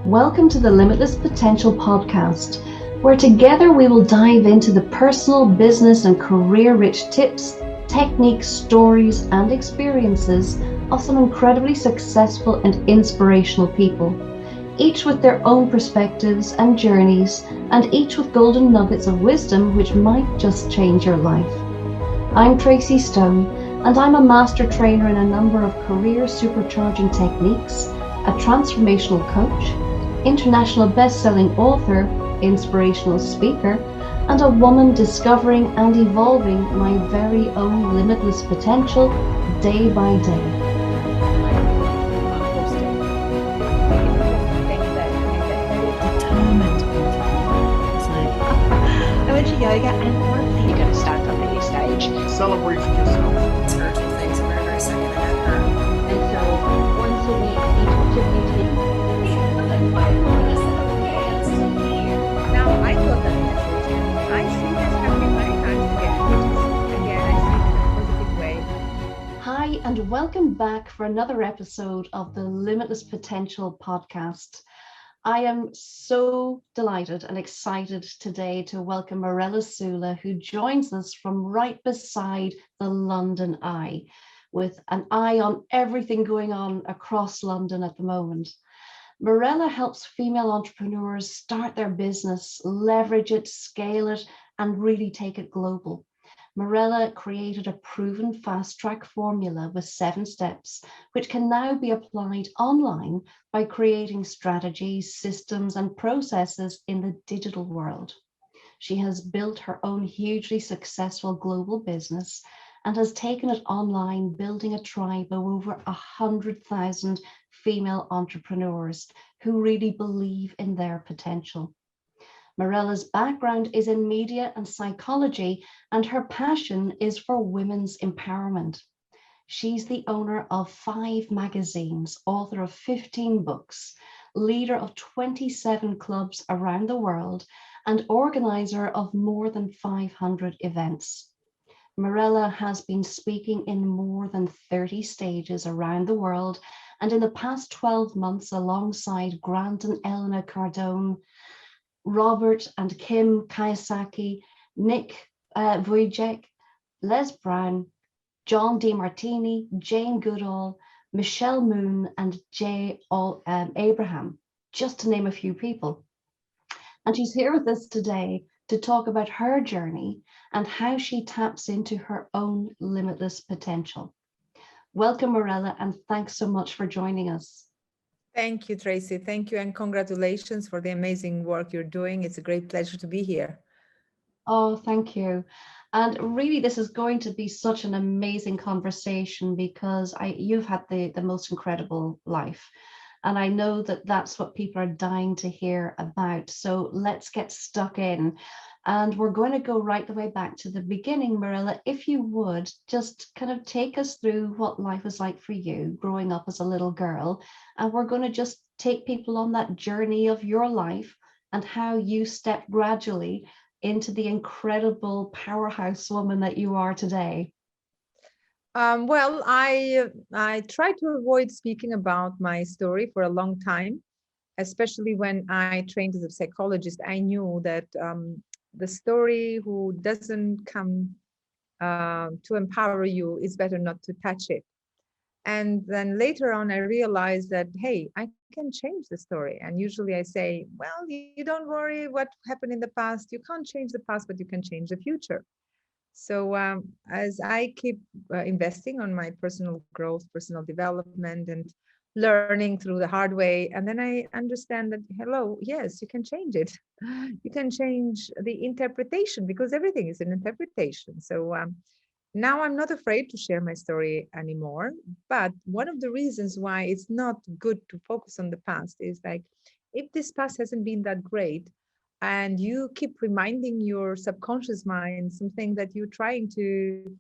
Welcome to the Limitless Potential podcast, where together we will dive into the personal, business, and career-rich tips, techniques, stories, and experiences of some incredibly successful and inspirational people, each with their own perspectives and journeys, and each with golden nuggets of wisdom which might just change your life. I'm Tracy Stone, and I'm a master trainer in a number of career supercharging techniques, a transformational coach, international best-selling author, inspirational speaker, and a woman discovering and evolving my very own limitless potential day by day. I went to yoga and one you're going to stand up on your stage. Celebrate yourself. Spiritual things from every second I met her. And so once a week, each of you take. Now I got that message, and I see this happening many times again, I see it in a positive way. Hi, and welcome back for another episode of the Limitless Potential podcast. I am so delighted and excited today to welcome Mirela Sula, who joins us from right beside the London Eye, with an eye on everything going on across London at the moment. Mirela helps female entrepreneurs start their business, leverage it, scale it, and really take it global. Mirela created a proven fast-track formula with 7 steps, which can now be applied online by creating strategies, systems, and processes in the digital world. She has built her own hugely successful global business and has taken it online, building a tribe of over 100,000 female entrepreneurs who really believe in their potential. Mirela's background is in media and psychology, and her passion is for women's empowerment. She's the owner of 5 magazines, author of 15 books, leader of 27 clubs around the world, and organizer of more than 500 events. Mirela has been speaking in more than 30 stages around the world, and in the past 12 months, alongside Grant and Eleanor Cardone, Robert and Kim Kiyosaki, Nick Vujicic, Les Brown, John DeMartini, Jane Goodall, Michelle Moon, and Jay Abraham, just to name a few people. And she's here with us today to talk about her journey and how she taps into her own limitless potential. Welcome, Mirela, and thanks so much for joining us. Thank you, Tracy. Thank you, and congratulations for the amazing work you're doing. It's a great pleasure to be here. Oh, thank you. And really, this is going to be such an amazing conversation because you've had the most incredible life. And I know that that's what people are dying to hear about. So let's get stuck in. And we're going to go right the way back to the beginning, Mirela. If you would, just kind of take us through what life was like for you growing up as a little girl. And we're going to just take people on that journey of your life and how you stepped gradually into the incredible powerhouse woman that you are today. Well, I tried to avoid speaking about my story for a long time, especially when I trained as a psychologist. I knew that the story who doesn't come to empower you, it's better not to touch it. And then later on, I realized that, hey, I can change the story. And usually I say, well, you don't worry what happened in the past. You can't change the past, but you can change the future. So as I keep investing on my personal growth, personal development, and learning through the hard way, and then I understand that, hello, yes, you can change it. You can change the interpretation because everything is an interpretation. So now I'm not afraid to share my story anymore. But one of the reasons why it's not good to focus on the past is like, if this past hasn't been that great, and you keep reminding your subconscious mind something that you're trying to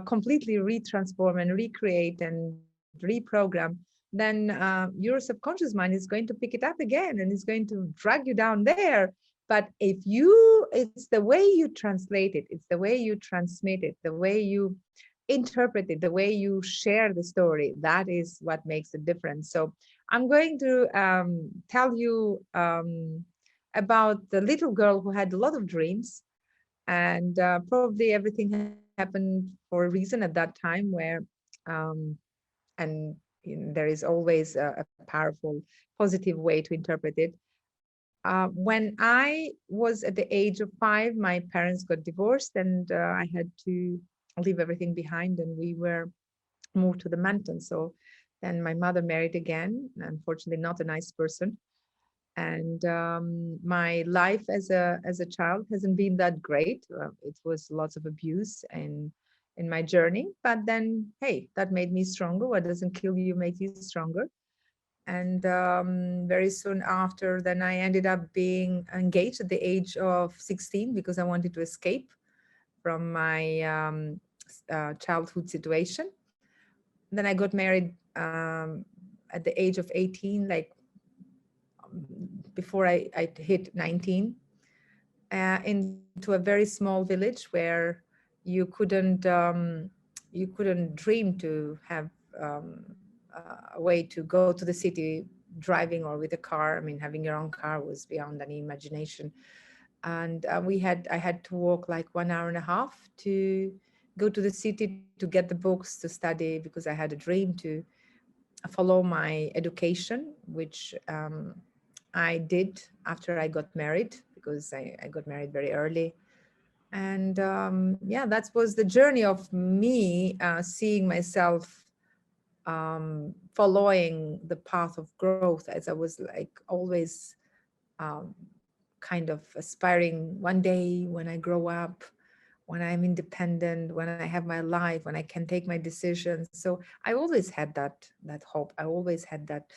completely retransform and recreate and reprogram, then your subconscious mind is going to pick it up again and is going to drag you down there. But it's the way you translate it, it's the way you transmit it, the way you interpret it, the way you share the story, that is what makes a difference. So I'm going to tell you about the little girl who had a lot of dreams, and probably everything happened for a reason at that time, where um, and there is always a powerful, positive way to interpret it. When I was at the age of 5, my parents got divorced, and I had to leave everything behind, and we were moved to the mountains. So then my mother married again, unfortunately not a nice person. And my life as a child hasn't been that great. It was lots of abuse in my journey, but then hey, that made me stronger. What doesn't kill you makes you stronger. And very soon after, then I ended up being engaged at the age of 16 because I wanted to escape from my childhood situation. Then I got married at the age of 18, like before I hit 19, into a very small village where you couldn't dream to have um, a way to go to the city driving or with a car. I mean, having your own car was beyond any imagination. And I had to walk like 1 hour and a half to go to the city to get the books to study, because I had a dream to follow my education, which I did after I got married, because I got married very early. And yeah, that was the journey of me seeing myself following the path of growth, as I was like always um, kind of aspiring one day when I grow up, when I'm independent, when I have my life, when I can take my decisions. So I always had that hope. I always had that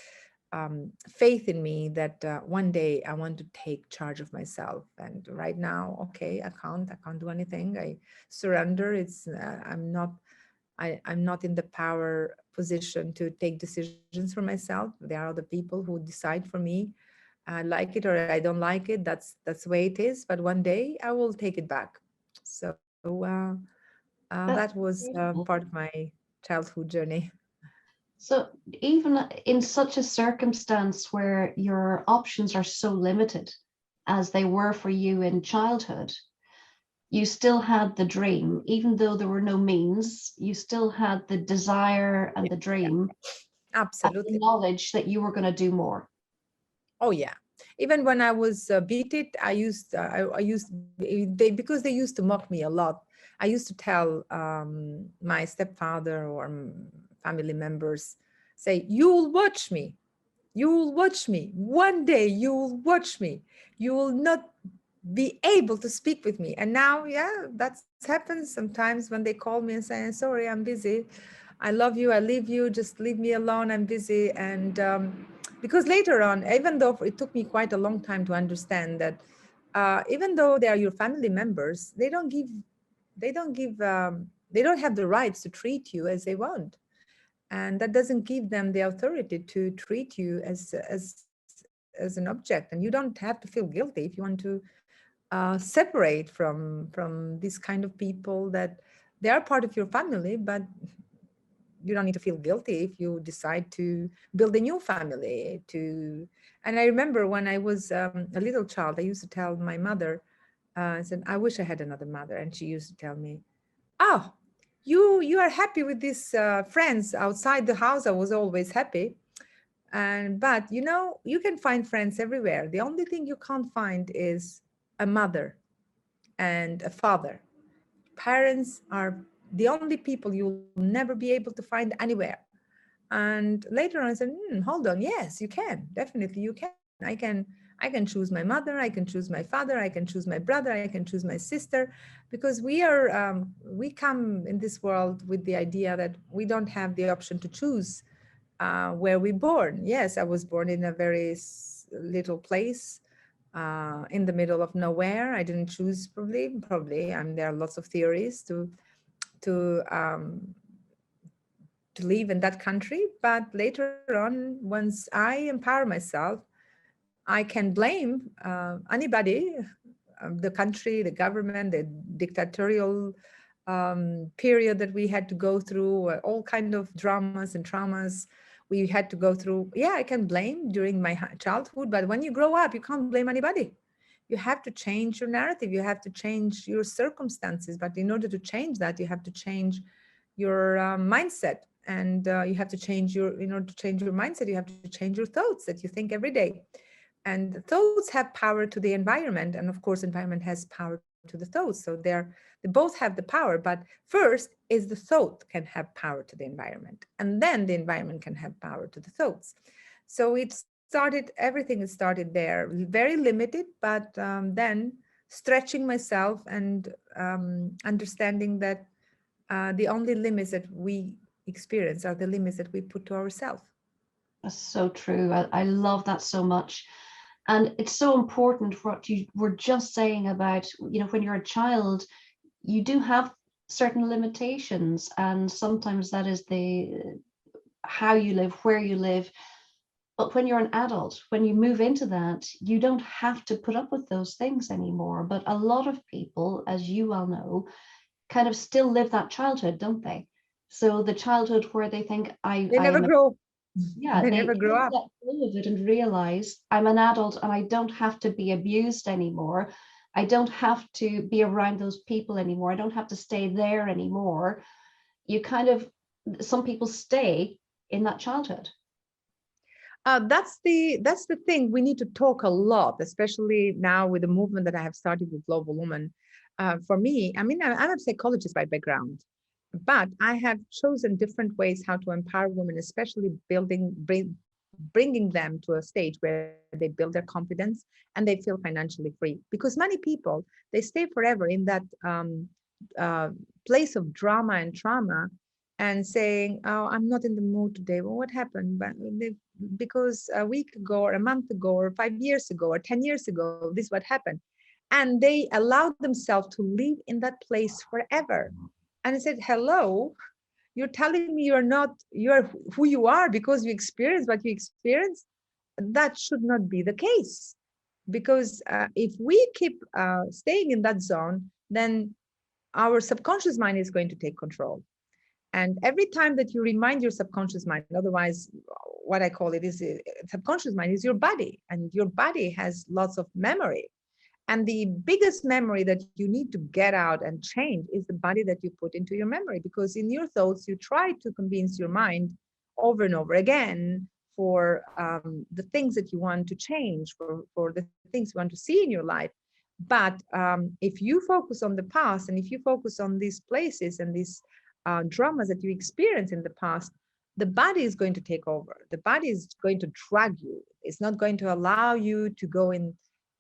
faith in me that one day I want to take charge of myself. And right now, okay, I can't do anything. I surrender. It's I'm not in the power position to take decisions for myself. There are other people who decide for me. I like it or I don't like it. That's the way it is. But one day I will take it back. So that That's was part beautiful. of my childhood journey. So even in such a circumstance where your options are so limited as they were for you in childhood, you still had the dream, even though there were no means, you still had the desire and the Yeah, dream and the absolutely. knowledge that you were going to do more. Oh yeah. Even when I was beat it, I used because they used to mock me a lot. I used to tell my stepfather or family members, say, "You'll watch me. You will watch me. One day you will watch me. You will not be able to speak with me." And now, yeah, that happens sometimes when they call me and say, "Sorry, I'm busy. I love you. I leave you. Just leave me alone. I'm busy." And because later on, even though it took me quite a long time to understand that, even though they are your family members, they don't have the rights to treat you as they want, and that doesn't give them the authority to treat you as an object. And you don't have to feel guilty if you want to separate from these kind of people, that they are part of your family, but you don't need to feel guilty if you decide to build a new family. To And I remember when I was a little child, I used to tell my mother, I said, "I wish I had another mother." And she used to tell me, "Oh, you are happy with these friends outside the house." I was always happy. And but you know, you can find friends everywhere. The only thing you can't find is a mother and a father. Parents are the only people you'll never be able to find anywhere. And later on I said, hold on, yes, you can. Definitely you can. I can choose my mother, I can choose my father, I can choose my brother, I can choose my sister, because we come in this world with the idea that we don't have the option to choose where we're born. Yes, I was born in a very little place in the middle of nowhere. I didn't choose, probably. There are lots of theories to um, to live in that country. But later on, once I empower myself, I can blame anybody, the country, the government, the dictatorial period that we had to go through, all kind of dramas and traumas. We had to go through, I can blame during my childhood, but when you grow up, you can't blame anybody. You have to change your narrative. You have to change your circumstances. But in order to change that, you have to change your mindset. And you have to in order to change your mindset, you have to change your thoughts that you think every day. And thoughts have power to the environment. And of course, environment has power to the thoughts. So they both have the power. But first is the thought can have power to the environment. And then the environment can have power to the thoughts. So everything started there, very limited, but then stretching myself and understanding that the only limits that we experience are the limits that we put to ourselves. That's so true. I love that so much. And it's so important what you were just saying about, when you're a child, you do have certain limitations. And sometimes that is how you live, where you live. But when you're an adult, when you move into that, you don't have to put up with those things anymore. But a lot of people, as you well know, kind of still live that childhood, don't they? So the childhood where they think They never grow. yeah, They they never grow don't up. let go of it and realize I'm an adult and I don't have to be abused anymore. I don't have to be around those people anymore. I don't have to stay there anymore. Some people stay in that childhood. That's the thing. We need to talk a lot, especially now with the movement that I have started with Global Woman. For me, I mean, I'm a psychologist by background, but I have chosen different ways how to empower women, especially bringing them to a stage where they build their confidence and they feel financially free. Because many people, they stay forever in that uh, place of drama and trauma and saying, oh, I'm not in the mood today. Well, what happened? Because a week ago or a month ago or 5 years ago or 10 years ago, this is what happened. And they allowed themselves to live in that place forever. And I said, hello, you're telling me you're who you are because you experience what you experience? That should not be the case. Because if we keep staying in that zone, then our subconscious mind is going to take control. And every time that you remind your subconscious mind, otherwise, what I call it is subconscious mind is your body, and your body has lots of memory. And the biggest memory that you need to get out and change is the body that you put into your memory, because in your thoughts, you try to convince your mind over and over again for the things that you want to change, for the things you want to see in your life. But if you focus on the past and if you focus on these places and these dramas that you experience in the past, the body is going to take over. The body is going to drag you. It's not going to allow you to go in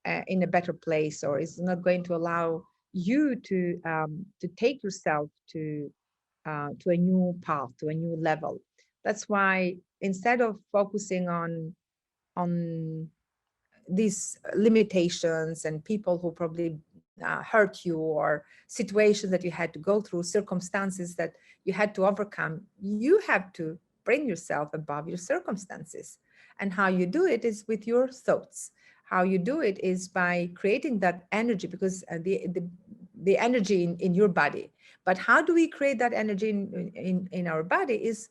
a better place, or it's not going to allow you to take yourself to a new path, to a new level. That's why instead of focusing on these limitations and people who probably hurt you, or situations that you had to go through, circumstances that you had to overcome, you have to bring yourself above your circumstances. And how you do it is with your thoughts. How you do it is by creating that energy, because the energy in your body. But how do we create that energy in our body is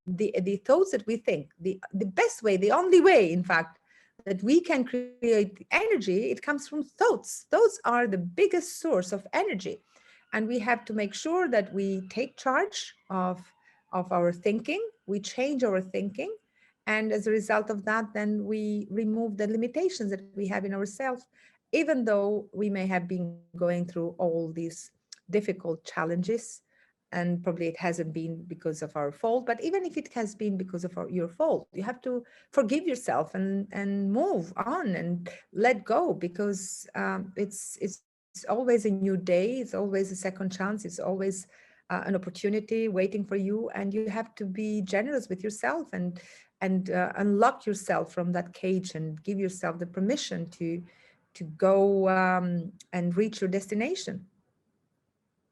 the thoughts that we think. The best way, the only way, in fact, that we can create energy, it comes from thoughts. Thoughts are the biggest source of energy. And we have to make sure that we take charge of our thinking, we change our thinking. And as a result of that, then we remove the limitations that we have in ourselves, even though we may have been going through all these difficult challenges. And probably it hasn't been because of our fault, but even if it has been because of your fault, you have to forgive yourself and move on and let go, because it's always a new day, it's always a second chance, it's always an opportunity waiting for you, and you have to be generous with yourself and unlock yourself from that cage and give yourself the permission to go and reach your destination.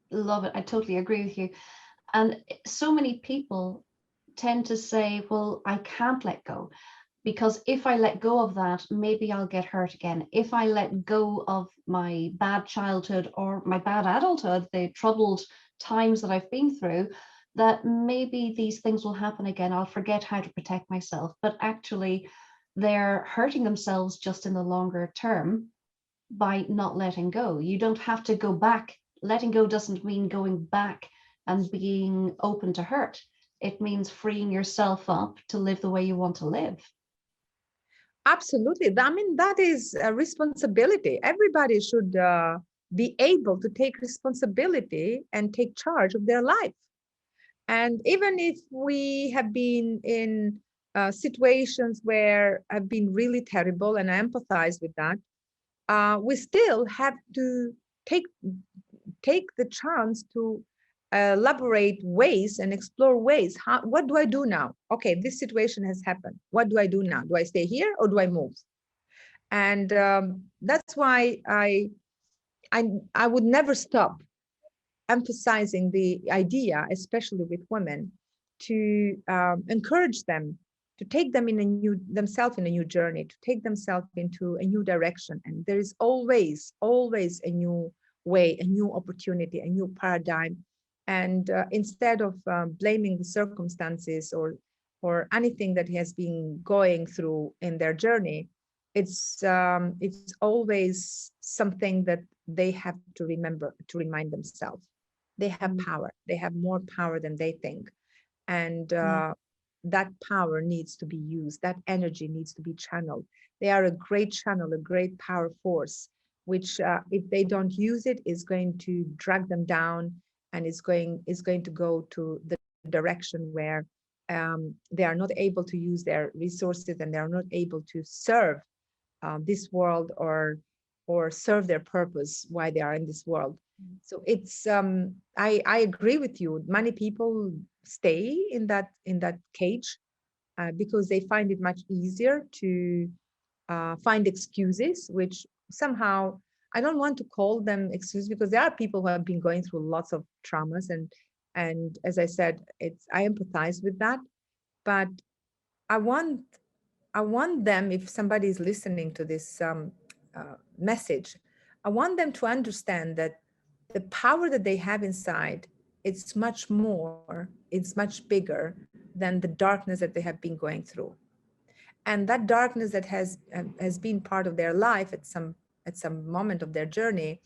Love it. I totally agree with you. And so many people tend to say, well, I can't let go, because if I let go of that, maybe I'll get hurt again. If I let go of my bad childhood or my bad adulthood, the troubled times that I've been through, that maybe these things will happen again. I'll forget how to protect myself, but actually they're hurting themselves just in the longer term by not letting go. You don't have to go back. Letting go doesn't mean going back and being open to hurt. It means freeing yourself up to live the way you want to live. Absolutely. I mean, that is a responsibility. Everybody should be able to take responsibility and take charge of their life. And even if we have been in situations where have been really terrible, and I empathize with that, we still have to take the chance to elaborate ways and explore ways. What do I do now? Okay, this situation has happened. What do I do now? Do I stay here or do I move? And that's why I would never stop emphasizing the idea, especially with women, to encourage them to take themselves in a new journey, to take themselves into a new direction. And there is always a new way, a new opportunity, a new paradigm. And instead of blaming the circumstances or anything that has been going through in their journey, it's always something that they have to remember, to remind themselves. They have power. They have more power than they think. And that power needs to be used. That energy needs to be channeled. They are a great channel, a great power force, which if they don't use it, is going to drag them down, and is going to go to the direction where they are not able to use their resources, and they are not able to serve this world or serve their purpose why they are in this world. So it's I agree with you. Many people stay in that cage because they find it much easier to find excuses, which somehow I don't want to call them excuses, because there are people who have been going through lots of traumas, and as I said, I empathize with that. But I want them, if somebody is listening to this message, I want them to understand that the power that they have inside, it's much more, it's much bigger than the darkness that they have been going through. And that darkness that has been part of their life at some moment of their journey,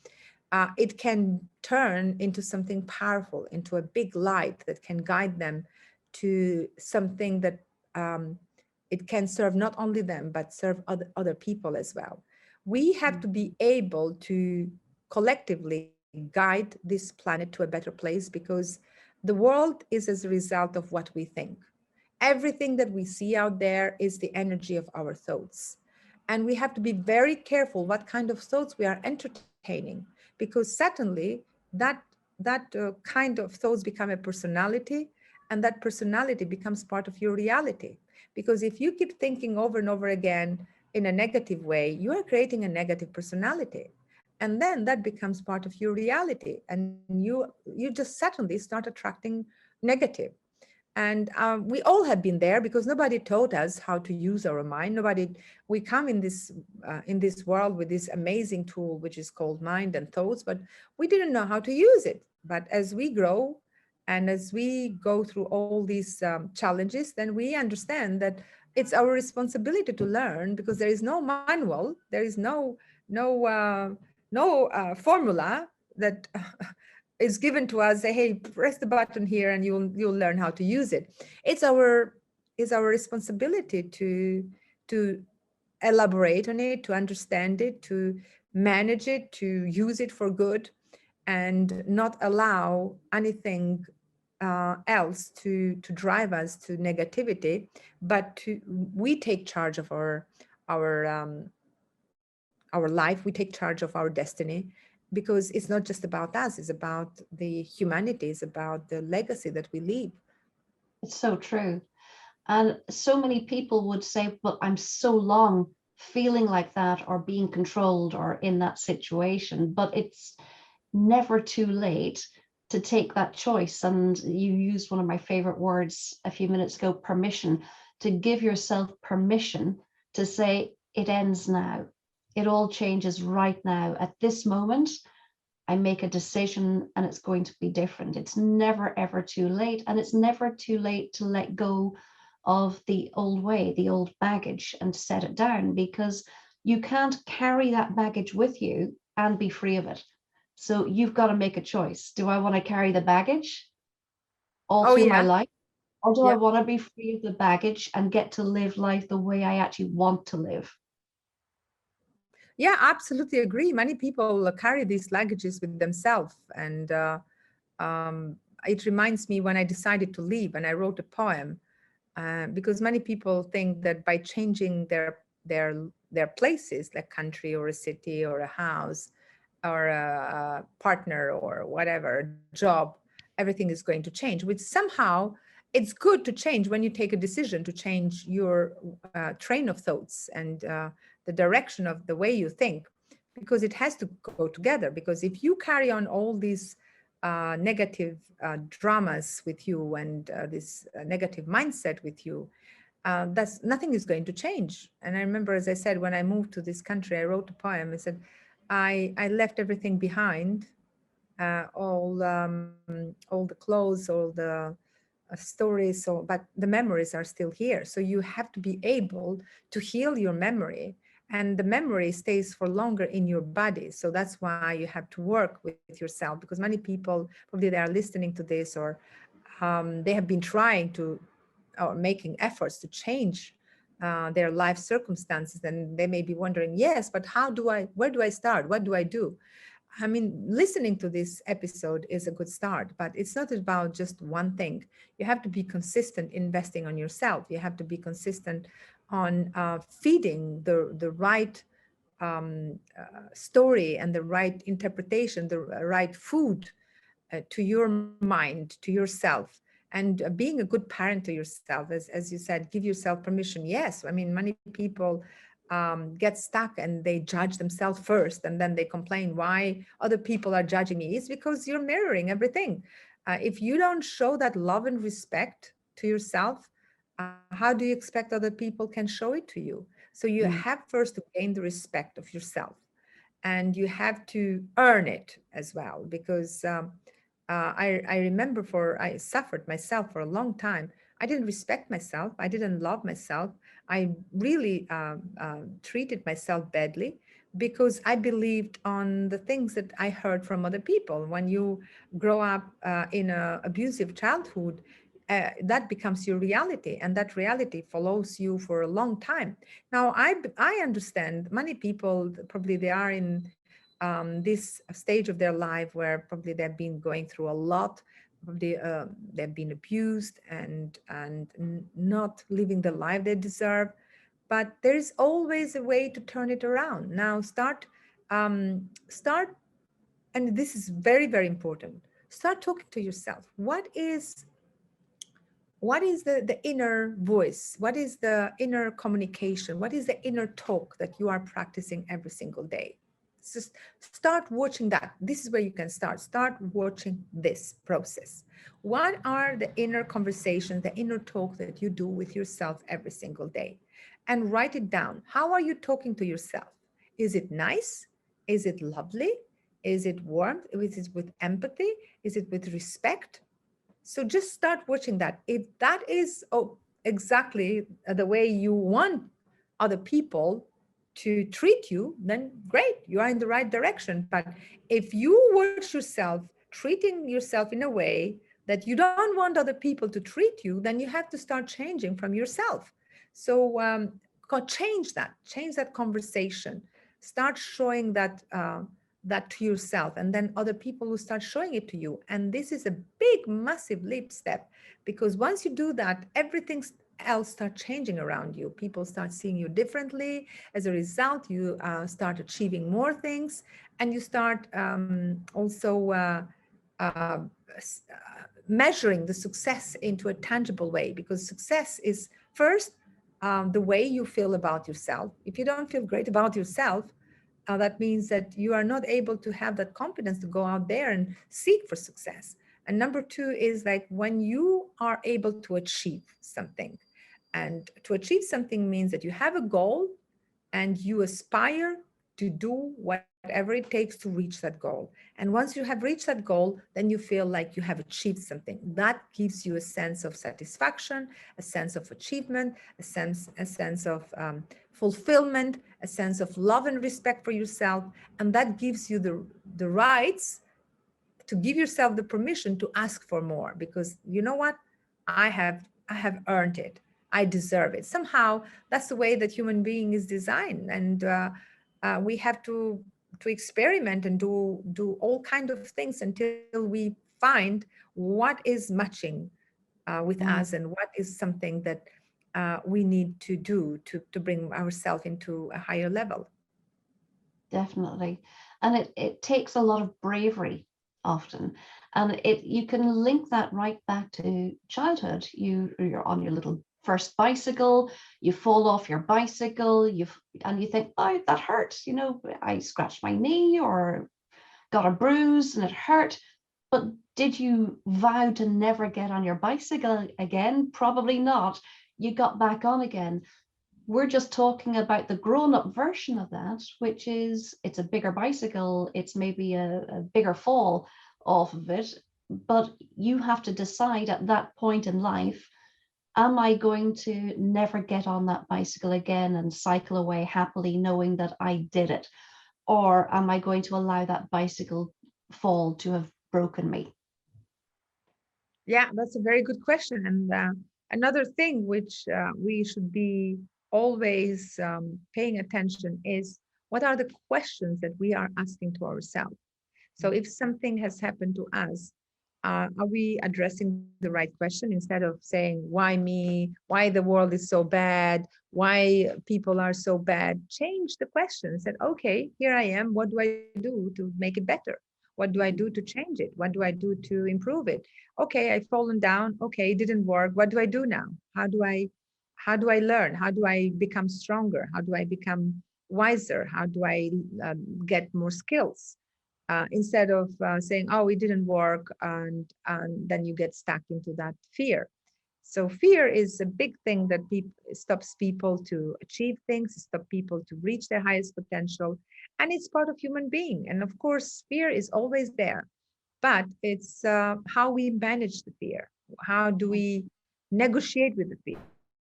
it can turn into something powerful, into a big light that can guide them to something that it can serve not only them, but serve other people as well. We have to be able to collectively guide this planet to a better place, because the world is as a result of what we think. Everything that we see out there is the energy of our thoughts. And we have to be very careful what kind of thoughts we are entertaining, because certainly that kind of thoughts become a personality, and that personality becomes part of your reality. Because if you keep thinking over and over again in a negative way, you are creating a negative personality. And then that becomes part of your reality. And you just suddenly start attracting negative. And we all have been there, because nobody taught us how to use our mind. We come in this world with this amazing tool, which is called mind and thoughts, but we didn't know how to use it. But as we grow, and as we go through all these challenges, then we understand that it's our responsibility to learn, because there is no manual, there is no formula that is given to us. Say, hey, press the button here, and you'll learn how to use it. It's our responsibility to elaborate on it, to understand it, to manage it, to use it for good, and not allow anything else to drive us to negativity, but we take charge of our life. We take charge of our destiny, because it's not just about us, it's about the humanity, it's about the legacy that we leave. It's so true. And so many people would say, well, I'm so long feeling like that, or being controlled, or in that situation, but it's never too late to take that choice. And you used one of my favorite words a few minutes ago, permission, to give yourself permission to say, it ends now. It all changes right now. At this moment, I make a decision and it's going to be different. It's never, ever too late. And it's never too late to let go of the old way, the old baggage, and set it down, because you can't carry that baggage with you and be free of it. So you've got to make a choice. Do I want to carry the baggage all Oh through my yeah. life? Or do I Yeah. want to be free of the baggage and get to live life the way I actually want to live? Yeah, absolutely agree. Many people carry these luggages with themselves. And it reminds me when I decided to leave and I wrote a poem, because many people think that by changing their places, like country or a city or a house or a partner or whatever, job, everything is going to change, which somehow it's good to change when you take a decision to change your train of thoughts and the direction of the way you think, because it has to go together. Because if you carry on all these negative dramas with you and this negative mindset with you, that's nothing is going to change. And I remember, as I said, when I moved to this country, I wrote a poem. I said, I left everything behind, all the clothes, all the stories, but the memories are still here. So you have to be able to heal your memory, and the memory stays for longer in your body. So that's why you have to work with yourself, because many people probably they are listening to this, or they have been trying to or making efforts to change their life circumstances, and they may be wondering, yes, but where do I start? What do I do? I mean, listening to this episode is a good start, but it's not about just one thing. You have to be consistent investing on yourself. You have to be consistent on feeding the right story and the right interpretation, the right food to your mind, to yourself, and being a good parent to yourself, as you said, give yourself permission. Yes, I mean, many people get stuck and they judge themselves first, and then they complain why other people are judging me. It's because you're mirroring everything. If you don't show that love and respect to yourself, how do you expect other people can show it to you? So you Mm. have first to gain the respect of yourself, and you have to earn it as well. Because I remember I suffered myself for a long time. I didn't respect myself. I didn't love myself. I really treated myself badly because I believed on the things that I heard from other people. When you grow up in an abusive childhood, that becomes your reality, and that reality follows you for a long time. Now, I understand many people probably they are in this stage of their life where probably they've been going through a lot. Probably they've been abused and not living the life they deserve. But there is always a way to turn it around. Now start, and this is very, very important. Start talking to yourself. What is the inner voice? What is the inner communication? What is the inner talk that you are practicing every single day? Just start watching that. This is where you can start. Start watching this process. What are the inner conversations, the inner talk that you do with yourself every single day? And write it down. How are you talking to yourself? Is it nice? Is it lovely? Is it warm? Is it with empathy? Is it with respect? So just start watching that. If that is exactly the way you want other people to treat you, then great, you are in the right direction. But if you watch yourself treating yourself in a way that you don't want other people to treat you, then you have to start changing from yourself. So change that conversation. Start showing that to yourself, and then other people will start showing it to you. And this is a big, massive leap step, because once you do that, everything else start changing around you. People start seeing you differently. As a result, you start achieving more things, and you start also measuring the success into a tangible way, because success is first the way you feel about yourself. If you don't feel great about yourself, that means that you are not able to have that confidence to go out there and seek for success. And number two is like when you are able to achieve something. And to achieve something means that you have a goal and you aspire to do whatever it takes to reach that goal. And once you have reached that goal, then you feel like you have achieved something. That gives you a sense of satisfaction, a sense of achievement, a sense of fulfillment, a sense of love and respect for yourself. And that gives you the rights to give yourself the permission to ask for more, because you know what, I have earned it, I deserve it. Somehow that's the way that human being is designed. And we have to experiment and do all kind of things until we find what is matching with us, and what is something that we need to do to bring ourselves into a higher level. Definitely. And it takes a lot of bravery often. And you can link that right back to childhood. You're on your little first bicycle, you fall off your bicycle, and you think, oh, that hurts. I scratched my knee or got a bruise and it hurt. But did you vow to never get on your bicycle again? Probably not. You got back on again. We're just talking about the grown-up version of that, which is it's a bigger bicycle, it's maybe a bigger fall off of it, but you have to decide at that point in life, am I going to never get on that bicycle again and cycle away happily knowing that I did it? Or am I going to allow that bicycle fall to have broken me? Yeah, that's a very good question. And another thing which we should be always paying attention is, what are the questions that we are asking to ourselves? So if something has happened to us, are we addressing the right question instead of saying, why me? Why the world is so bad? Why people are so bad? Change the question. Said, okay, here I am. What do I do to make it better? What do I do to change it? What do I do to improve it? Okay, I've fallen down. Okay, it didn't work. What do I do now? How do I learn? How do I become stronger? How do I become wiser? How do I get more skills? Instead of saying, oh, it didn't work, and then you get stuck into that fear. So fear is a big thing that stops people to achieve things, stop people to reach their highest potential, and it's part of human being. And of course, fear is always there, but it's how we manage the fear. How do we negotiate with the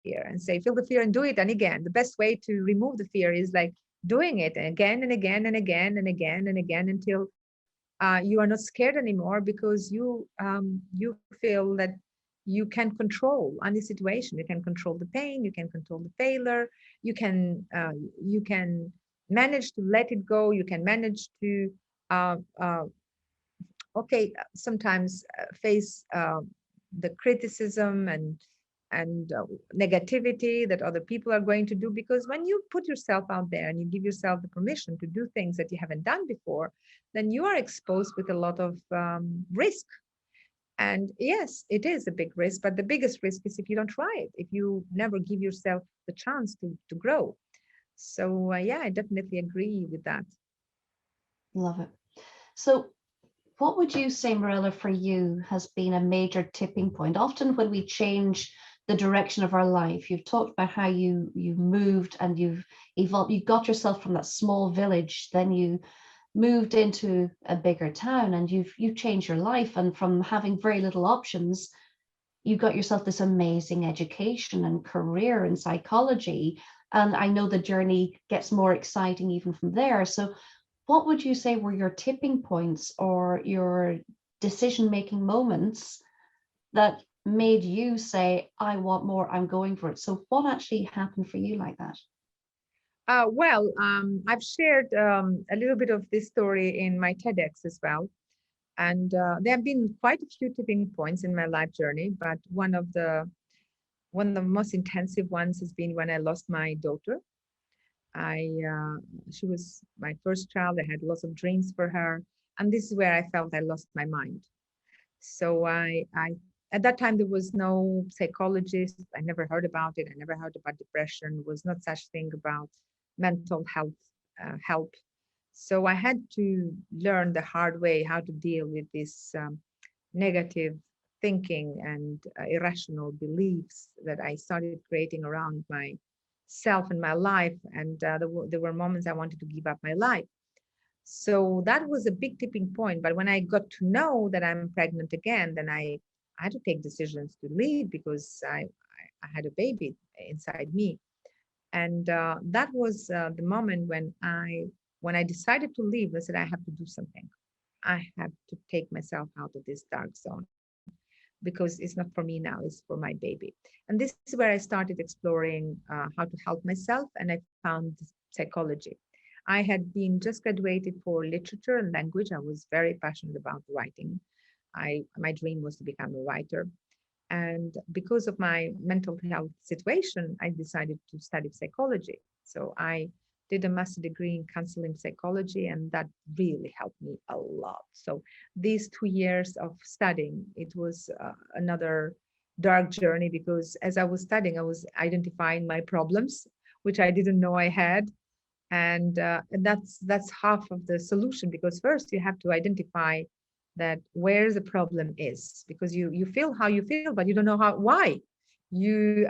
fear and say, feel the fear and do it? And again, the best way to remove the fear is like doing it again and again and again and again and again until you are not scared anymore, because you feel that you can control any situation. You can control the pain, you can control the failure, you can manage to let it go, you can manage to uh, uh, okay, sometimes face the criticism and negativity that other people are going to do, because when you put yourself out there and you give yourself the permission to do things that you haven't done before, then you are exposed with a lot of risk. And yes, it is a big risk, but the biggest risk is if you don't try it, if you never give yourself the chance to grow. So yeah, I definitely agree with that. Love it. So what would you say, Mirela, for you has been a major tipping point? Often when we change the direction of our life, you've talked about how you moved and you've evolved, you got yourself from that small village, then you moved into a bigger town and you've changed your life. And from having very little options, you got yourself this amazing education and career in psychology. And I know the journey gets more exciting even from there. So what would you say were your tipping points or your decision-making moments that made you say, I want more, I'm going for it? So what actually happened for you like that? I've shared a little bit of this story in my TEDx as well. And there have been quite a few tipping points in my life journey, but one of the most intensive ones has been when I lost my daughter. She was my first child. I had lots of dreams for her, and this is where I felt I lost my mind. So I at that time there was no psychologist. I never heard about it. I never heard about depression. There was not such thing about mental health help. So I had to learn the hard way how to deal with this negative thinking and irrational beliefs that I started creating around self in my life, and there were moments I wanted to give up my life. So that was a big tipping point. But when I got to know that I'm pregnant again, then I had to take decisions to leave because I had a baby inside me. And that was the moment when I decided to leave. I said, I have to do something. I have to take myself out of this dark zone because it's not for me now, it's for my baby. And this is where I started exploring how to help myself, and I found psychology. I had been just graduated for literature and language. I was very passionate about writing. My dream was to become a writer. And because of my mental health situation, I decided to study psychology. So I did a master degree in counseling psychology, and that really helped me a lot. So these 2 years of studying, it was another dark journey, because as I was studying, I was identifying my problems, which I didn't know I had. And that's half of the solution, because first you have to identify that where the problem is, because you feel how you feel, but you don't know how why you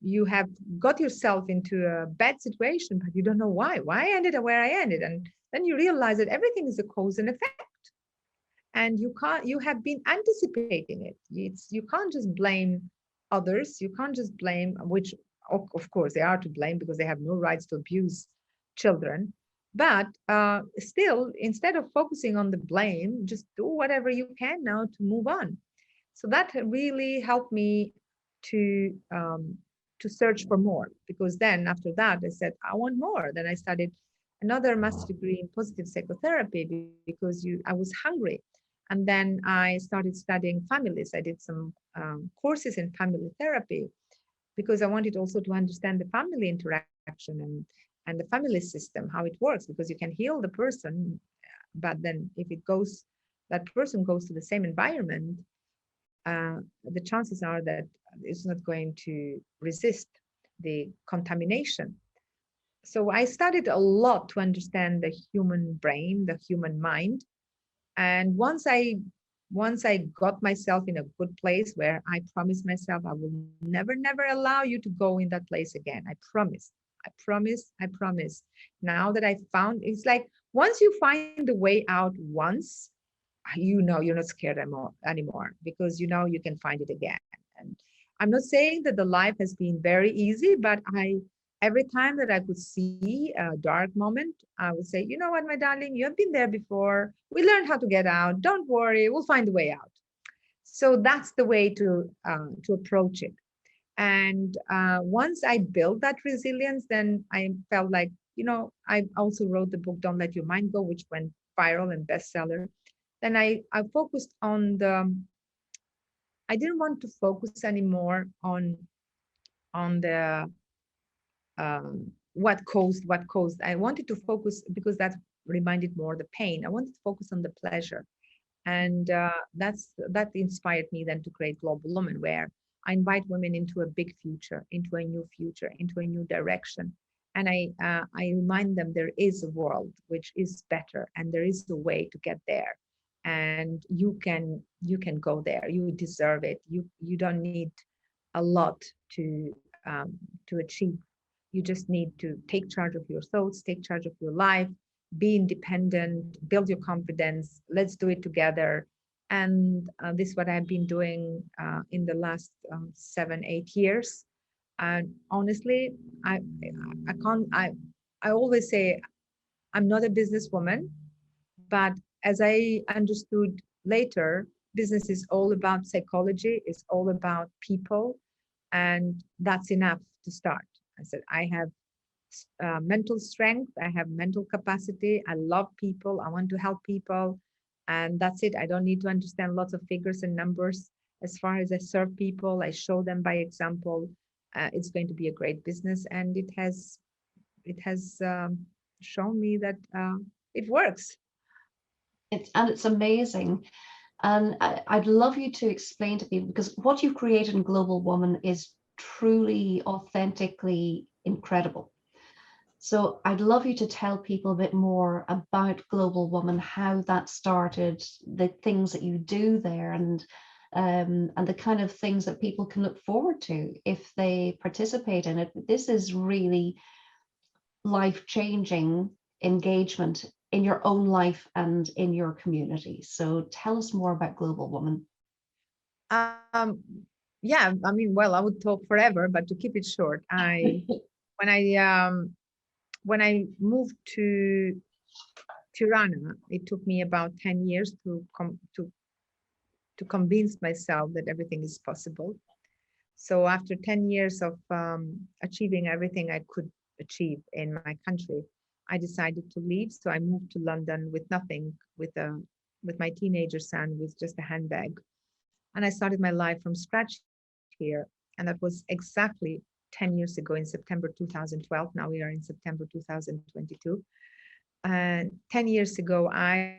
you have got yourself into a bad situation, but you don't know why I ended up where I ended. And then you realize that everything is a cause and effect, and you have been anticipating it. You can't just blame others, you can't just blame, which of course they are to blame because they have no rights to abuse children. But still, instead of focusing on the blame, just do whatever you can now to move on. So that really helped me to um, to search for more, because then after that I said I want more. Then I studied another master degree in positive psychotherapy because I was hungry. And then I started studying families. I did some courses in family therapy because I wanted also to understand the family interaction and the family system, how it works, because you can heal the person, but then if that person goes to the same environment, the chances are that it's not going to resist the contamination. So I studied a lot to understand the human brain, the human mind. And once I got myself in a good place where I promised myself I will never allow you to go in that place again. I promise. I promise. I promise. Now that I found, it's like once you find the way out once, you know you're not scared anymore, because you know you can find it again. And I'm not saying that the life has been very easy, but every time that I could see a dark moment, I would say, you know what, my darling, you have been there before. We learned how to get out. Don't worry, we'll find a way out. So that's the way to approach it. And once I built that resilience, then I felt like, I also wrote the book Don't Let Your Mind Go, which went viral and bestseller. Then I focused on I didn't want to focus anymore on the what caused. I wanted to focus, because that reminded more the pain. I wanted to focus on the pleasure. And that inspired me then to create Global Woman, where I invite women into a big future, into a new future, into a new direction. And I remind them there is a world which is better, and there is a way to get there. And you can go there. You deserve it. You don't need a lot to achieve. You just need to take charge of your thoughts, take charge of your life, be independent, build your confidence. Let's do it together. And this is what I've been doing in the last 7-8 years. And honestly, I can't. I always say I'm not a businesswoman, but as I understood later, business is all about psychology. It's all about people, and that's enough to start. I said I have mental strength, I have mental capacity, I love people, I want to help people, and that's it. I don't need to understand lots of figures and numbers. As far as I serve people, I show them by example. It's going to be a great business, and it has shown me that it works. It's amazing. And I'd love you to explain to people, because what you've created in Global Woman is truly, authentically incredible. So I'd love you to tell people a bit more about Global Woman, how that started, the things that you do there, and and the kind of things that people can look forward to if they participate in it. This is really life-changing engagement in your own life and in your community. So tell us more about Global Woman. Um, yeah, I mean, well, I would talk forever, but to keep it short, when I moved to Tirana, it took me about 10 years to convince myself that everything is possible. So after 10 years of achieving everything I could achieve in my country, I decided to leave. So I moved to London with nothing, with my teenager son, with just a handbag. And I started my life from scratch here. And that was exactly 10 years ago in September 2012. Now we are in September 2022. And 10 years ago, I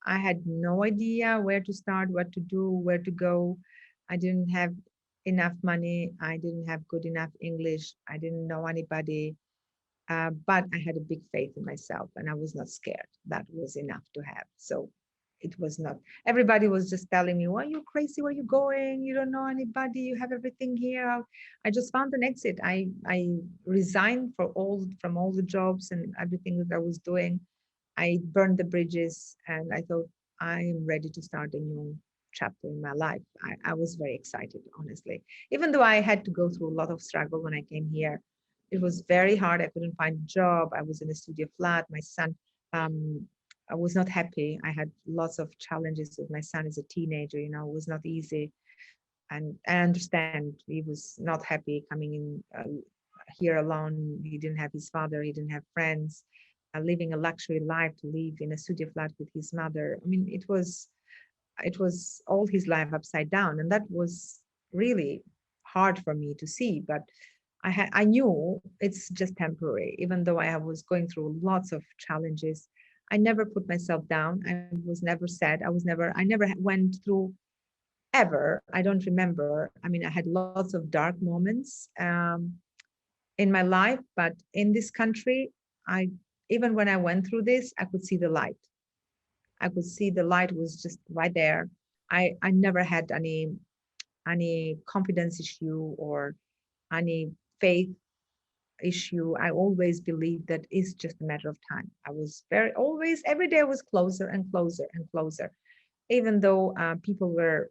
had no idea where to start, what to do, where to go. I didn't have enough money. I didn't have good enough English. I didn't know anybody. But I had a big faith in myself and I was not scared. That was enough to have. So it was not, everybody was just telling me, well, you're crazy, where you going? You don't know anybody, you have everything here. I just found an exit. I resigned from all the jobs and everything that I was doing. I burned the bridges and I thought, I am ready to start a new chapter in my life. I was very excited, honestly. Even though I had to go through a lot of struggle when I came here, it was very hard. I couldn't find a job. I was in a studio flat. My son, I was not happy. I had lots of challenges with my son as a teenager, you know, it was not easy. And I understand he was not happy coming in here alone. He didn't have his father. He didn't have friends, living a luxury life to live in a studio flat with his mother. I mean, it was all his life upside down. And that was really hard for me to see, but I knew it's just temporary. Even though I was going through lots of challenges, I never put myself down. I was never sad. I never went through ever. I don't remember. I mean, I had lots of dark moments in my life, but in this country, even when I went through this, I could see the light. I could see the light was just right there. I never had any confidence issue or any faith issue. I always believed that it's just a matter of time. I was always, every day was closer and closer and closer, even though people were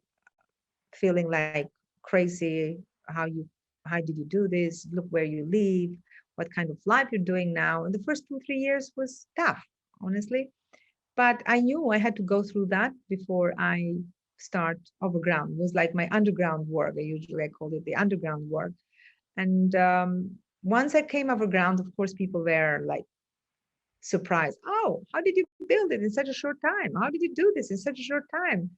feeling like crazy. How did you do this? Look where you live, what kind of life you're doing now. And the first 2-3 years was tough, honestly. But I knew I had to go through that before I start overground. It was like my underground work. I call it the underground work. And once I came overground, of course, people were like surprised. Oh, how did you build it in such a short time? How did you do this in such a short time?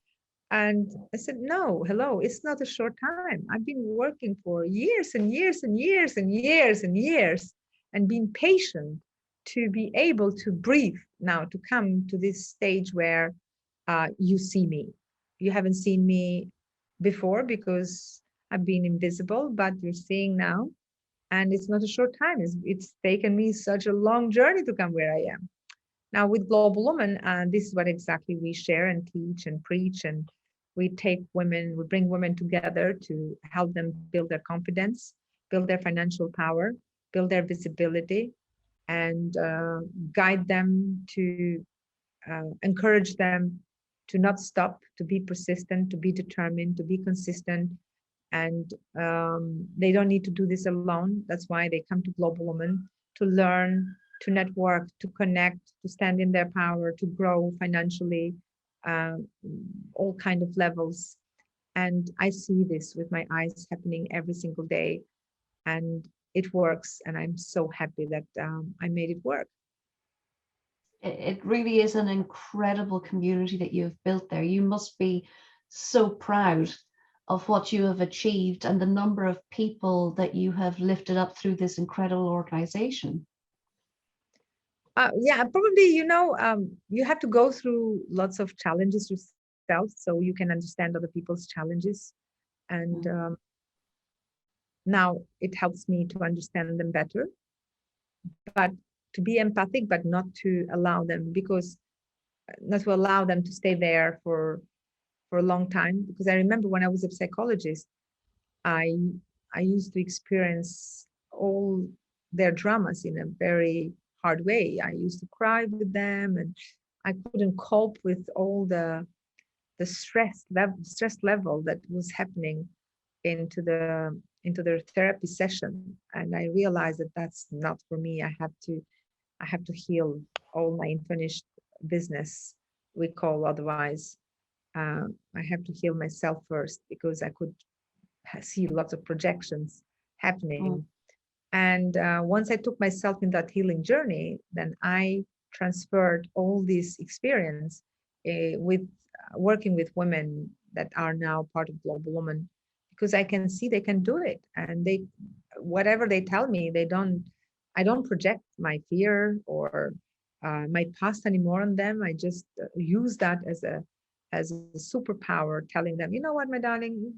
And I said, no, hello, it's not a short time. I've been working for years and years and years and years and years and being patient to be able to breathe now, to come to this stage where you see me. You haven't seen me before because I've been invisible, but you're seeing now. And it's not a short time. It's taken me such a long journey to come where I am. Now with Global Woman, this is what exactly we share and teach and preach. And we bring women together to help them build their confidence, build their financial power, build their visibility, and guide them to encourage them to not stop, to be persistent, to be determined, to be consistent. And they don't need to do this alone. That's why they come to Global Woman, to learn, to network, to connect, to stand in their power, to grow financially, all kind of levels. And I see this with my eyes happening every single day, and it works. And I'm so happy that I made it work. It really is an incredible community that you've built there. You must be so proud of what you have achieved and the number of people that you have lifted up through this incredible organization. Yeah, probably, you have to go through lots of challenges yourself so you can understand other people's challenges. And now it helps me to understand them better, but to be empathic, but not to allow them to stay there for for a long time, because I remember when I was a psychologist, I I used to experience all their dramas in a very hard way. I used to cry with them, and I couldn't cope with all the stress level that was happening into their therapy session. And I realized that that's not for me. I have to heal all my unfinished business, we call otherwise. I have to heal myself first, because I could see lots of projections Mm, happening. And once I took myself in that healing journey, then I transferred all this experience with working with women that are now part of Global Women, because I can see they can do it, and they, whatever they tell me, I don't project my fear or my past anymore on them. I just use that as a superpower, telling them, you know what, my darling,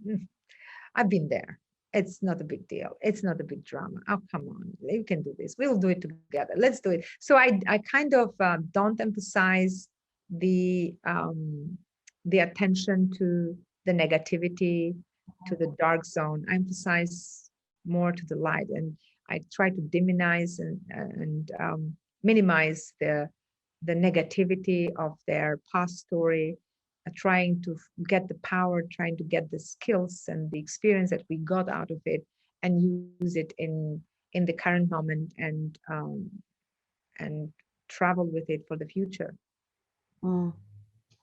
I've been there. It's not a big deal. It's not a big drama. Oh, come on. You can do this. We'll do it together. Let's do it. So I kind of don't emphasize the attention to the negativity, to the dark zone. I emphasize more to the light, and I try to demonize and minimize the negativity of their past story, trying to get the power, trying to get the skills and the experience that we got out of it, and use it in the current moment, and travel with it for the future. mm.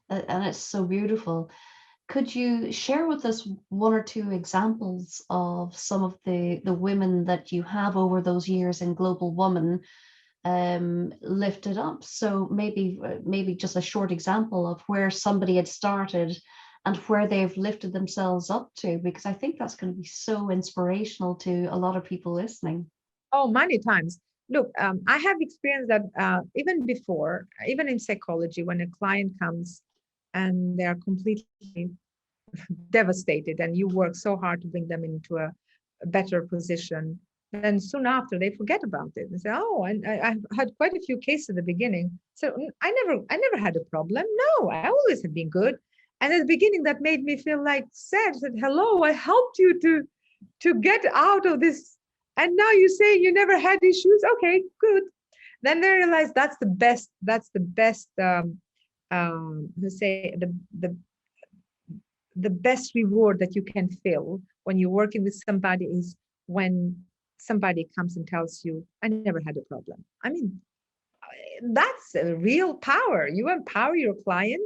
And it's so beautiful. Could you share with us one or two examples of some of the women that you have over those years in Global Woman lifted up? So maybe just a short example of where somebody had started and where they've lifted themselves up to, because I think that's going to be so inspirational to a lot of people listening. Oh, many times. Look, I have experienced that even before, even in psychology, when a client comes and they are completely devastated, and you work so hard to bring them into a better position, then soon after they forget about it and say, oh, and I've had quite a few cases at the beginning. So I never had a problem. No, I always have been good. And at the beginning, that made me feel like sad. I said, hello, I helped you to get out of this. And now you say you never had issues. Okay, good. Then they realize that's the best let's say the best reward that you can feel when you're working with somebody is when somebody comes and tells you, I never had a problem. I mean, that's a real power. You empower your client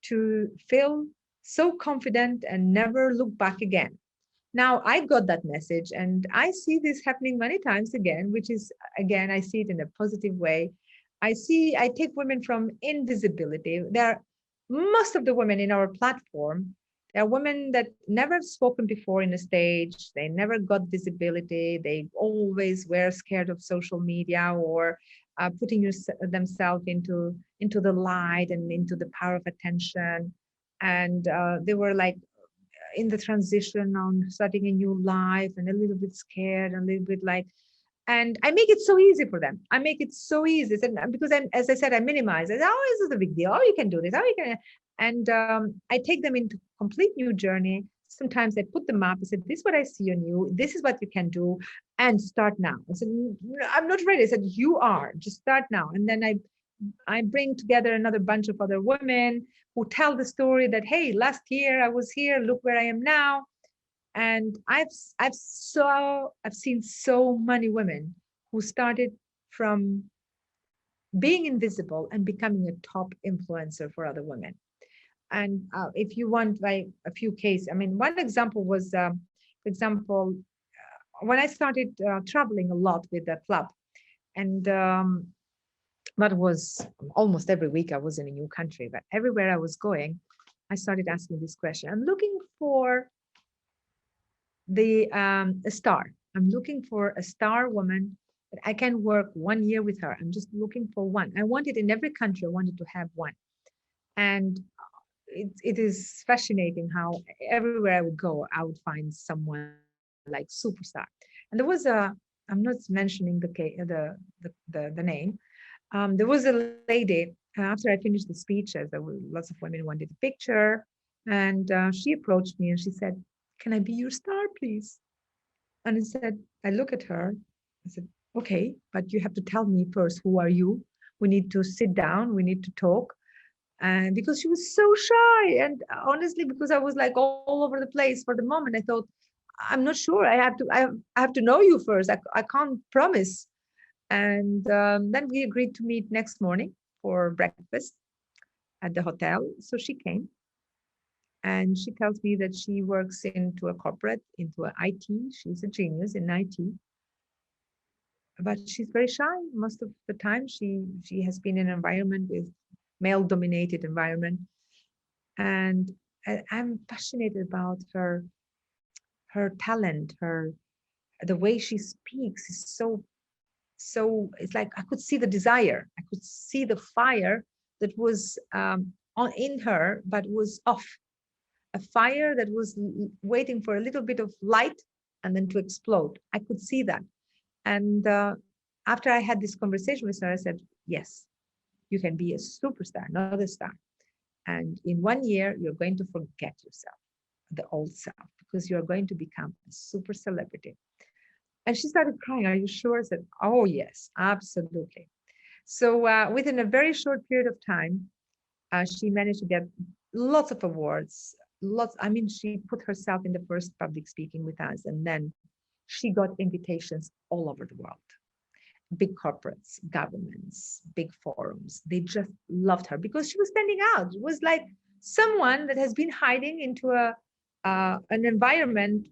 to feel so confident and never look back again. Now, I got that message, and I see this happening many times again, which is, again, I see it in a positive way. I take women from invisibility. There are most of the women in our platform. There are women that never have spoken before in a stage. They never got visibility. They always were scared of social media or putting themselves into the light and into the power of attention. And they were like in the transition on starting a new life and a little bit scared and a little bit like, and I make it so easy for them. I make it so easy. Because as I said, I minimize it. Oh, this is a big deal. Oh, you can do this. Oh, you can. And I take them into complete new journey. Sometimes I put them up. I said, this is what I see on you. This is what you can do. And start now. I said, I'm not ready. I said, you are. Just start now. And then I bring together another bunch of other women who tell the story that, hey, last year I was here. Look where I am now. And I've seen so many women who started from being invisible and becoming a top influencer for other women. And if you want like a few cases, I mean, one example was, for example, when I started traveling a lot with the club, and that was almost every week I was in a new country, but everywhere I was going, I started asking this question. I'm looking for a star. I'm looking for a star woman that I can work 1 year with her. I'm just looking for one. I wanted in every country, I wanted to have one. And it is fascinating how everywhere I would go, I would find someone like superstar. And there was I'm not mentioning the name. There was a lady, after I finished the speeches, there were lots of women who wanted a picture. And she approached me and she said, "Can I be your star, please?" And I look at her. I said, "Okay, but you have to tell me first, who are you? We need to sit down. We need to talk." And because she was so shy, and honestly, because I was like all over the place for the moment, I thought, I'm not sure. I have to know you first. I can't promise. And then we agreed to meet next morning for breakfast at the hotel. So she came and she tells me that she works into a corporate, into an IT. She's a genius in IT, but she's very shy most of the time. She has been in an environment with male-dominated environment, and I'm passionate about her talent, the way she speaks is so it's like I could see the desire, I could see the fire that was on in her, but was off. A fire that was waiting for a little bit of light and then to explode. I could see that. And after I had this conversation with her, I said, yes, you can be a superstar, not a star. And in 1 year, you're going to forget yourself, the old self, because you're going to become a super celebrity. And she started crying. Are you sure? I said, oh, yes, absolutely. So within a very short period of time, she managed to get lots of awards. I mean, she put herself in the first public speaking with us, and then she got invitations all over the world. Big corporates, governments, big forums. They just loved her because she was standing out. It was like someone that has been hiding into an environment,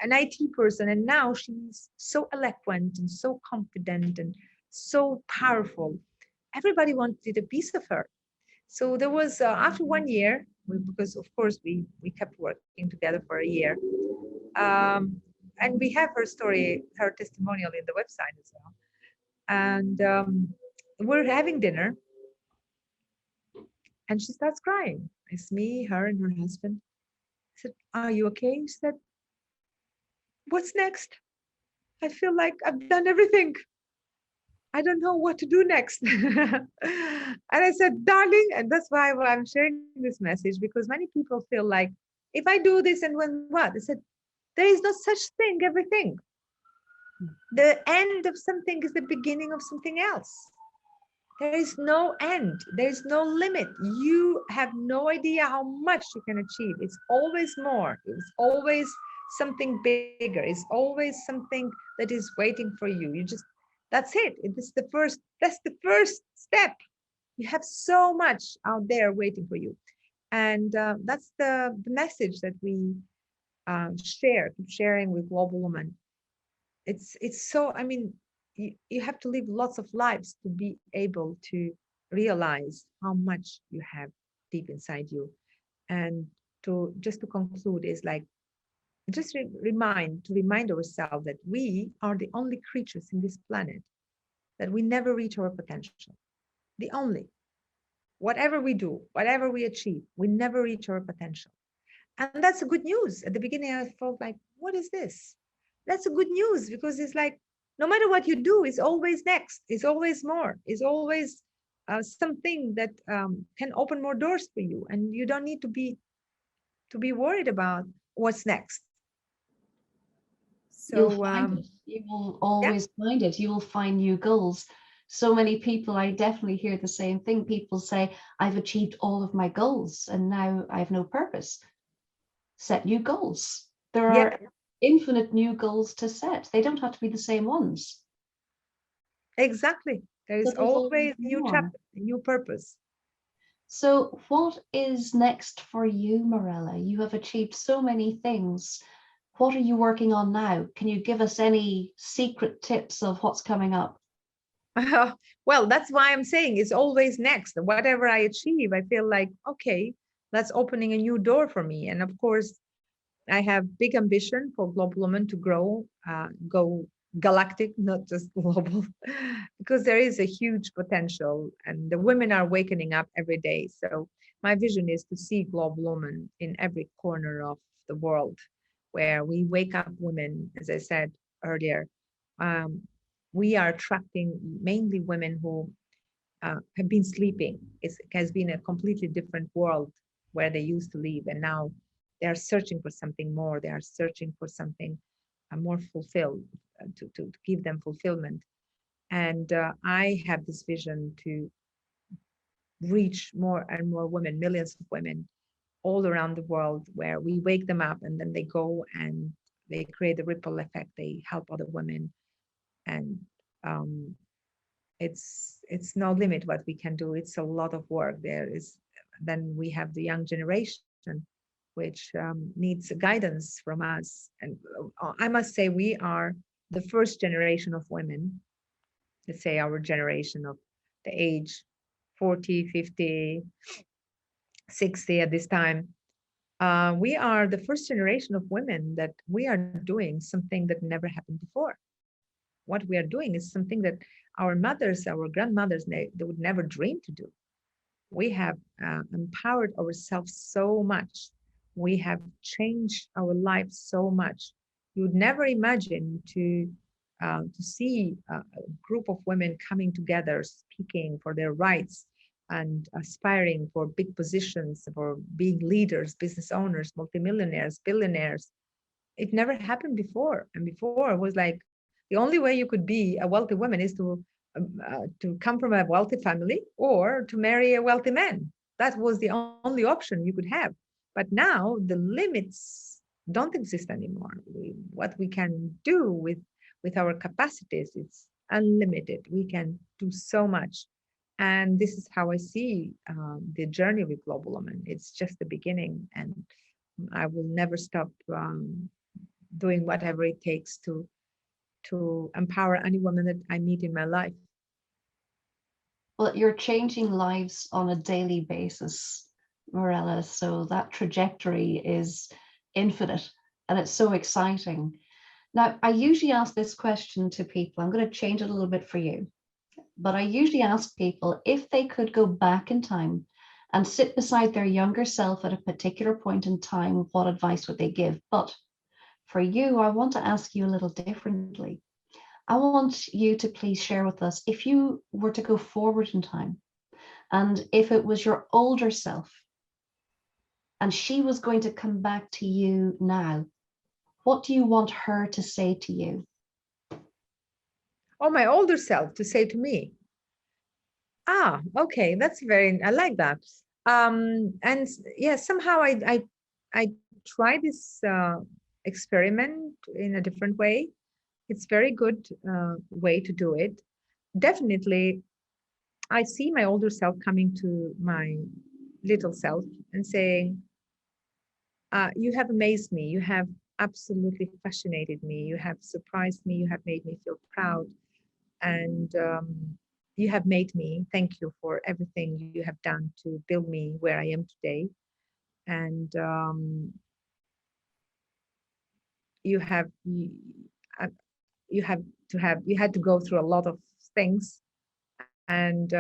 an IT person, and now she's so eloquent and so confident and so powerful. Everybody wanted a piece of her. So there was after 1 year, because of course we kept working together for a year, and we have her story, her testimonial in the website as well. And we're having dinner, and she starts crying. It's me, her, and her husband. I said, "Are you okay?" She said, "What's next? I feel like I've done everything. I don't know what to do next." And I said, "Darling," and that's why I'm sharing this message, because many people feel like, if I do this and when what? I said, there is no such thing, everything. The end of something is the beginning of something else. There is no end. There is no limit. You have no idea how much you can achieve. It's always more. It's always something bigger. It's always something that is waiting for you. That's it. That's the first step. You have so much out there waiting for you. And that's the message that we keep sharing with Global Woman. It's so, I mean, you have to live lots of lives to be able to realize how much you have deep inside you. And to conclude is like, just remind ourselves that we are the only creatures in this planet that we never reach our potential. The only. Whatever we do, whatever we achieve, we never reach our potential. And that's a good news. At the beginning, I felt like, what is this? That's a good news, because it's like, no matter what you do, it's always next. It's always more. It's always something that can open more doors for you. And you don't need to be worried about what's next. You'll So find it. You will yeah, always find it. You will find new goals. So many people, I definitely hear the same thing. People say, I've achieved all of my goals and now I have no purpose. Set new goals. There yeah, are infinite new goals to set. They don't have to be the same ones. exactly. There So is there's always always a new more. chapter, a new purpose. So what is next for you, Mirela? You have achieved so many things. What are you working on now? Can you give us any secret tips of what's coming up? Well, that's why I'm saying it's always next. Whatever I achieve, I feel like, okay, that's opening a new door for me. And of course, I have big ambition for Global Woman to grow, go galactic, not just global, because there is a huge potential and the women are wakening up every day. So my vision is to see Global Woman in every corner of the world, where we wake up women, as I said earlier. Um, we are attracting mainly women who have been sleeping. It has been a completely different world where they used to live, and now they are searching for something more. They are searching for something more fulfilled, to give them fulfillment. And I have this vision to reach more and more women, millions of women all around the world, where we wake them up and then they go and they create a ripple effect. They help other women, and um, it's no limit what we can do. It's a lot of work. There is, then we have the young generation, which needs guidance from us. And I must say, we are the first generation of women, let's say our generation of the age 40, 50, 60 at this time. We are the first generation of women that we are doing something that never happened before. What we are doing is something that our mothers, our grandmothers, they would never dream to do. We have empowered ourselves so much. We have changed our lives so much. You would never imagine to see a group of women coming together, speaking for their rights and aspiring for big positions, for being leaders, business owners, multimillionaires, billionaires. It never happened before. And before it was like, the only way you could be a wealthy woman is to come from a wealthy family or to marry a wealthy man. That was the only option you could have. But now the limits don't exist anymore. What we can do with our capacities, it's unlimited. We can do so much. And this is how I see the journey with Global Woman. It's just the beginning, and I will never stop doing whatever it takes to empower any woman that I meet in my life. Well, you're changing lives on a daily basis, Mirela. So that trajectory is infinite and it's so exciting. Now, I usually ask this question to people. I'm going to change it a little bit for you. But I usually ask people if they could go back in time and sit beside their younger self at a particular point in time, what advice would they give? But for you, I want to ask you a little differently. I want you to please share with us, if you were to go forward in time, and if it was your older self, and she was going to come back to you now, what do you want her to say to you? Oh, my older self to say to me. Okay, I like that. And yeah, somehow I try this experiment in a different way. It's very good way to do it. Definitely, I see my older self coming to my little self and saying, you have amazed me. You have absolutely fascinated me. You have surprised me. You have made me feel proud. And you have made me. Thank you for everything you have done to build me where I am today. And you have you had to go through a lot of things, and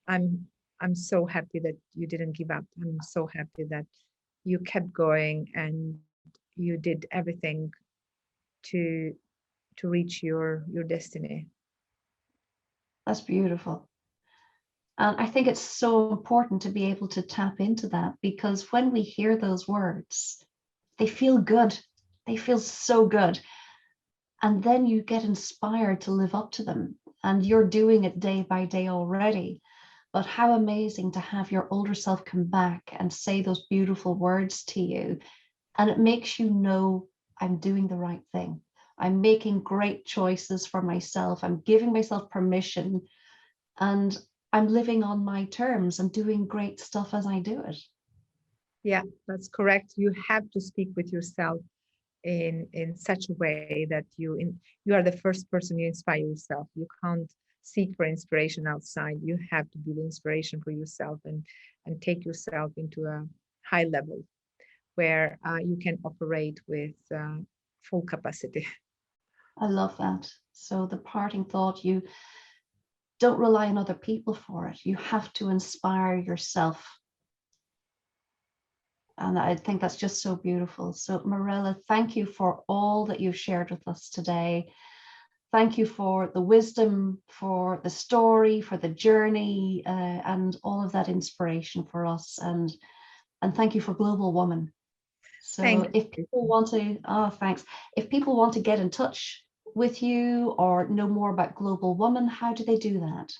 I'm so happy that you didn't give up. I'm so happy that you kept going and you did everything to reach your destiny. That's beautiful. And I think it's so important to be able to tap into that, because when we hear those words, they feel good. They feel so good. And then you get inspired to live up to them. And you're doing it day by day already. But how amazing to have your older self come back and say those beautiful words to you. And it makes you know, I'm doing the right thing. I'm making great choices for myself. I'm giving myself permission, and I'm living on my terms and doing great stuff as I do it. Yeah, that's correct. You have to speak with yourself in such a way that you are the first person you inspire yourself. You can't seek for inspiration outside. You have to be the inspiration for yourself, and take yourself into a high level where you can operate with full capacity. I love that. So the parting thought, you don't rely on other people for it. You have to inspire yourself. And I think that's just so beautiful. So Mirela, thank you for all that you've shared with us today. thank you for the wisdom, for the story, for the journey, and all of that inspiration for us. And thank you for Global Woman. So Thank if you. people want to, thanks. If people want to get in touch with you or know more about Global Woman, how do they do that?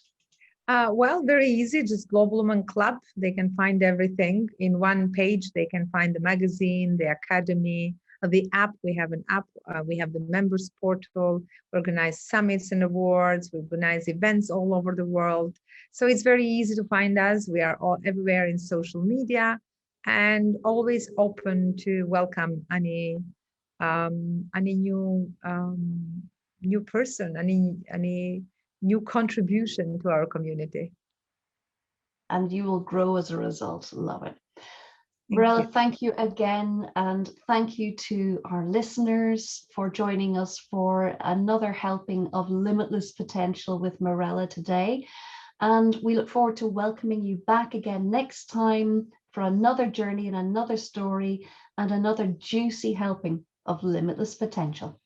Well, very easy, just Global Woman Club. They can find everything in one page. They can find the magazine, the academy, the app. We have an app. We have the members portal, organize summits and awards. We organize events all over the world. So it's very easy to find us. We are all everywhere in social media and always open to welcome any new person, any new contribution to our community. And you will grow as a result. Love it. Thank Mirela, you. thank you again. And thank you to our listeners for joining us for another helping of Limitless Potential with Mirela today. And we look forward to welcoming you back again next time for another journey and another story and another juicy helping of Limitless Potential.